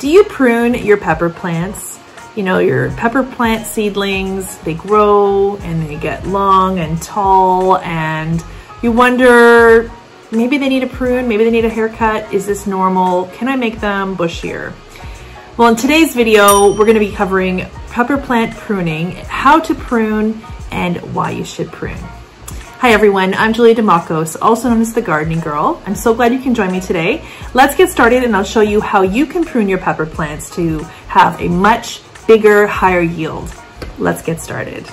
Do you prune your pepper plants? You know, your pepper plant seedlings, they grow and they get long and tall, and you wonder, maybe they need a prune, maybe they need a haircut. Is this normal? Can I make them bushier? Well, in today's video, we're going to be covering pepper plant pruning, how to prune, and why you should prune. Hi everyone, I'm Julia DeMacos, also known as the Gardening Girl. I'm so glad you can join me today. Let's get started and I'll show you how you can prune your pepper plants to have a much bigger, higher yield. Let's get started.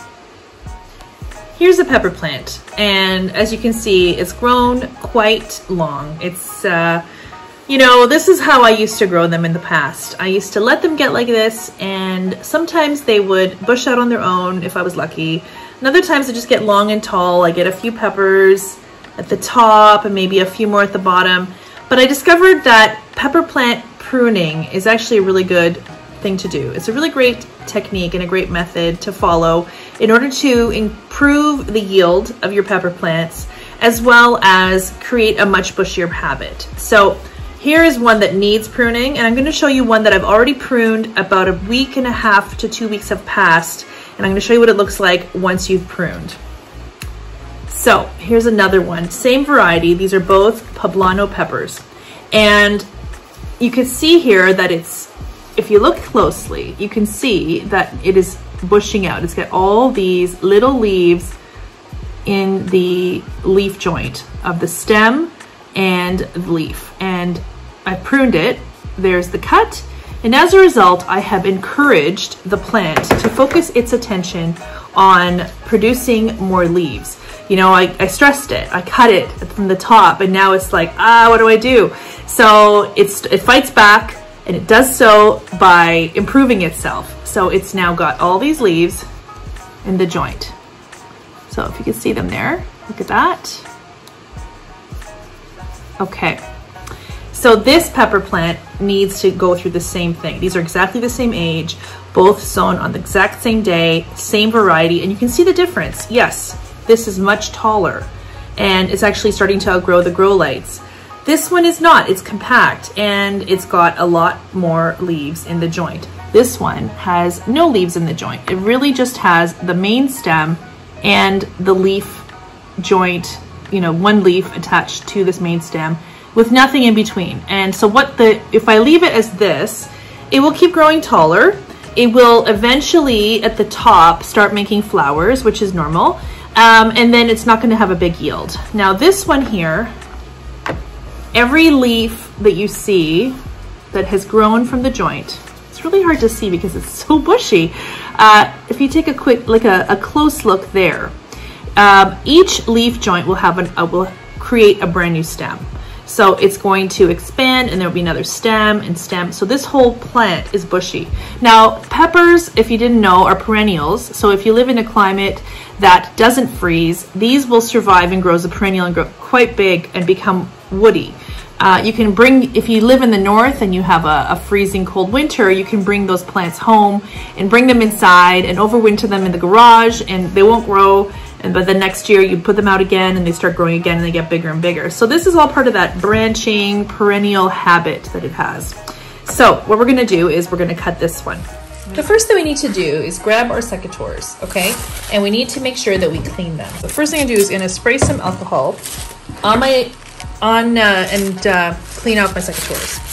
Here's a pepper plant, and as you can see, it's grown quite long. It's, you know, this is how I used to grow them in the past. I used to let them get like this, and sometimes they would bush out on their own if I was lucky. And other times they just get long and tall. I get a few peppers at the top and maybe a few more at the bottom. But I discovered that pepper plant pruning is actually a really good thing to do. It's a really great technique and a great method to follow in order to improve the yield of your pepper plants, as well as create a much bushier habit. So here is one that needs pruning, and I'm going to show you one that I've already pruned. About a week and a half to 2 weeks have passed, and I'm going to show you what it looks like once you've pruned. So here's another one, same variety. These are both poblano peppers, and you can see here that it's, if you look closely, you can see that it is bushing out. It's got all these little leaves in the leaf joint of the stem and the leaf, and I pruned it. There's the cut, and as a result, I have encouraged the plant to focus its attention on producing more leaves. You know, I stressed it, I cut it from the top, and now it's like, what do I do? So it fights back, and it does so by improving itself. So it's now got all these leaves in the joint. So if you can see them there, look at that. Okay, so this pepper plant needs to go through the same thing. These are exactly the same age, both sown on the exact same day, same variety, and you can see the difference. Yes, this is much taller, and it's actually starting to outgrow the grow lights. This one is not, it's compact, and it's got a lot more leaves in the joint. This one has no leaves in the joint. It really just has the main stem and the leaf joint, you know, one leaf attached to this main stem with nothing in between. And so if I leave it as this, it will keep growing taller. It will eventually at the top start making flowers, which is normal. And then it's not going to have a big yield. Now this one here, every leaf that you see that has grown from the joint, it's really hard to see because it's so bushy. If you take a quick, like a close look there, each leaf joint will have will create a brand new stem. So it's going to expand, and there'll be another stem and stem. So this whole plant is bushy. Now, peppers, if you didn't know, are perennials. So if you live in a climate that doesn't freeze, these will survive and grow as a perennial and grow quite big and become woody. You can bring, if you live in the north and you have a freezing cold winter, you can bring those plants home and bring them inside and overwinter them in the garage, and they won't grow. But the next year you put them out again and they start growing again and they get bigger and bigger. So this is all part of that branching perennial habit that it has. So what we're gonna do is we're gonna cut this one. The first thing we need to do is grab our secateurs, okay? And we need to make sure that we clean them. The first thing I do is gonna spray some alcohol on and clean out my secateurs.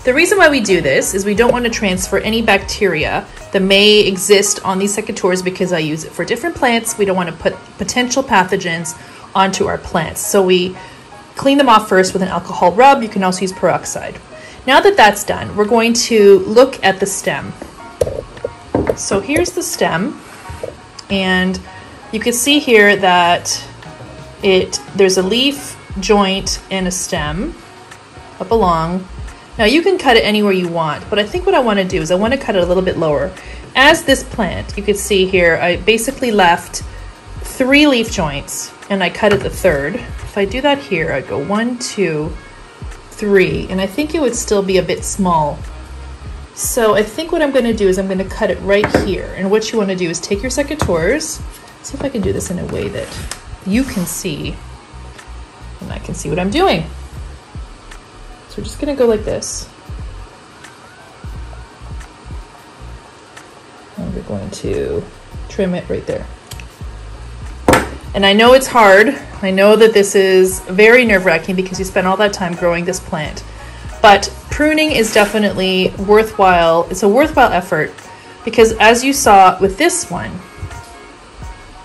The reason why we do this is we don't want to transfer any bacteria that may exist on these secateurs because I use it for different plants. We don't want to put potential pathogens onto our plants. So we clean them off first with an alcohol rub. You can also use peroxide. Now that that's done, we're going to look at the stem. So here's the stem, and you can see here that there's a leaf joint and a stem up along. Now you can cut it anywhere you want, but I think what I want to do is I want to cut it a little bit lower. As this plant, you can see here, I basically left 3 leaf joints and I cut it the third. If I do that here, I'd go 1, 2, 3, and I think it would still be a bit small. So I think what I'm going to do is I'm going to cut it right here. And what you want to do is take your secateurs. See if I can do this in a way that you can see and I can see what I'm doing. So we're just gonna go like this. And we're going to trim it right there. And I know it's hard. I know that this is very nerve-wracking because you spent all that time growing this plant. But pruning is definitely worthwhile. It's a worthwhile effort because as you saw with this one,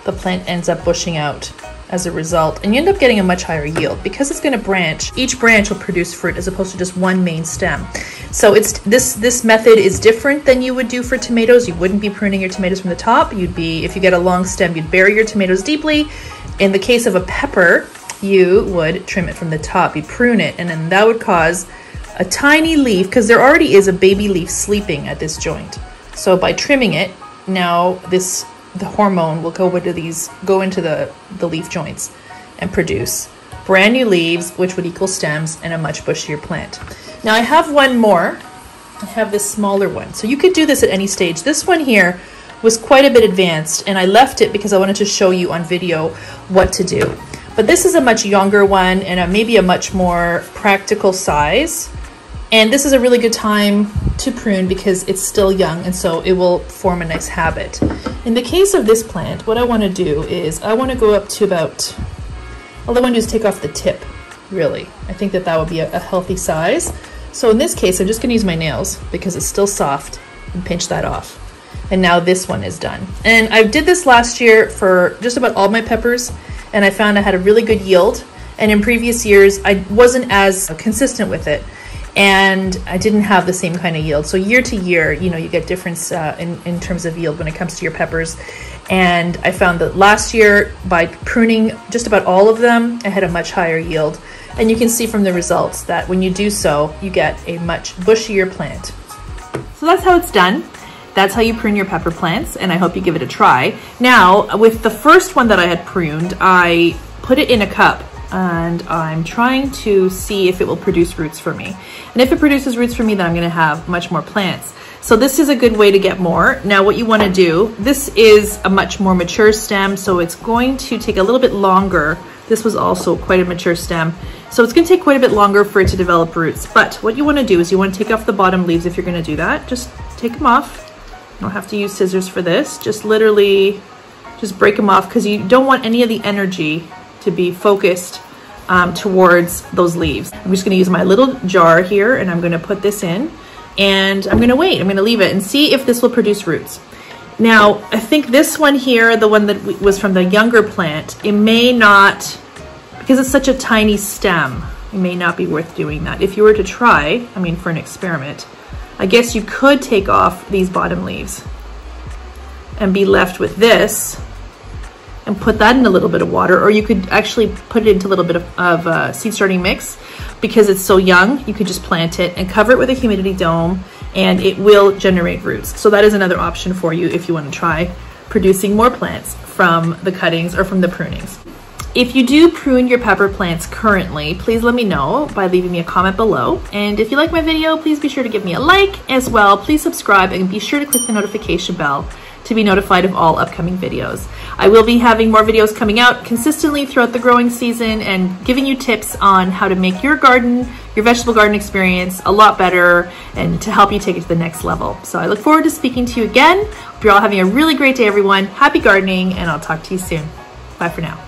the plant ends up bushing out as a result, and you end up getting a much higher yield because it's going to branch. Each branch will produce fruit as opposed to just one main stem. So it's this method is different than you would do for tomatoes. You wouldn't be pruning your tomatoes from the top. You'd be, if you get a long stem, you'd bury your tomatoes deeply. In the case of a pepper, you would trim it from the top. You prune it, and then that would cause a tiny leaf, because there already is a baby leaf sleeping at this joint. So by trimming it, now the hormone will go into the leaf joints and produce brand new leaves, which would equal stems and a much bushier plant. Now I have one more. I have this smaller one. So you could do this at any stage. This one here was quite a bit advanced, and I left it because I wanted to show you on video what to do. But this is a much younger one and maybe a much more practical size. And this is a really good time to prune because it's still young, and so it will form a nice habit. In the case of this plant, what I want to do is I want to go up to about, all I want to do is take off the tip, really. I think that that would be a healthy size. So in this case, I'm just going to use my nails because it's still soft and pinch that off. And now this one is done. And I did this last year for just about all my peppers, and I found I had a really good yield. And in previous years, I wasn't as consistent with it, and I didn't have the same kind of yield. So year to year, you know, you get difference in terms of yield when it comes to your peppers. And I found that last year, by pruning just about all of them, I had a much higher yield. And you can see from the results that when you do so, you get a much bushier plant. So that's how it's done. That's how you prune your pepper plants, and I hope you give it a try. Now, with the first one that I had pruned, I put it in a cup, and I'm trying to see if it will produce roots for me. And if it produces roots for me, then I'm gonna have much more plants. So this is a good way to get more. Now what you wanna do, this is a much more mature stem, so it's going to take a little bit longer. This was also quite a mature stem. So it's gonna take quite a bit longer for it to develop roots. But what you wanna do is you wanna take off the bottom leaves if you're gonna do that. Just take them off. You don't have to use scissors for this. Just literally, just break them off because you don't want any of the energy to be focused towards those leaves. I'm just gonna use my little jar here, and I'm gonna put this in, and I'm gonna wait. I'm gonna leave it and see if this will produce roots. Now, I think this one here, the one that was from the younger plant, it may not, because it's such a tiny stem, it may not be worth doing that. If you were to try, I mean, for an experiment, I guess you could take off these bottom leaves and be left with this and put that in a little bit of water, or you could actually put it into a little bit of seed starting mix. Because it's so young, you could just plant it and cover it with a humidity dome, and it will generate roots. So that is another option for you if you want to try producing more plants from the cuttings or from the prunings. If you do prune your pepper plants currently, please let me know by leaving me a comment below. And if you like my video, please be sure to give me a like as well. Please subscribe and be sure to click the notification bell to be notified of all upcoming videos. I will be having more videos coming out consistently throughout the growing season and giving you tips on how to make your garden, your vegetable garden experience a lot better and to help you take it to the next level. So I look forward to speaking to you again. Hope you're all having a really great day, everyone. Happy gardening, and I'll talk to you soon. Bye for now.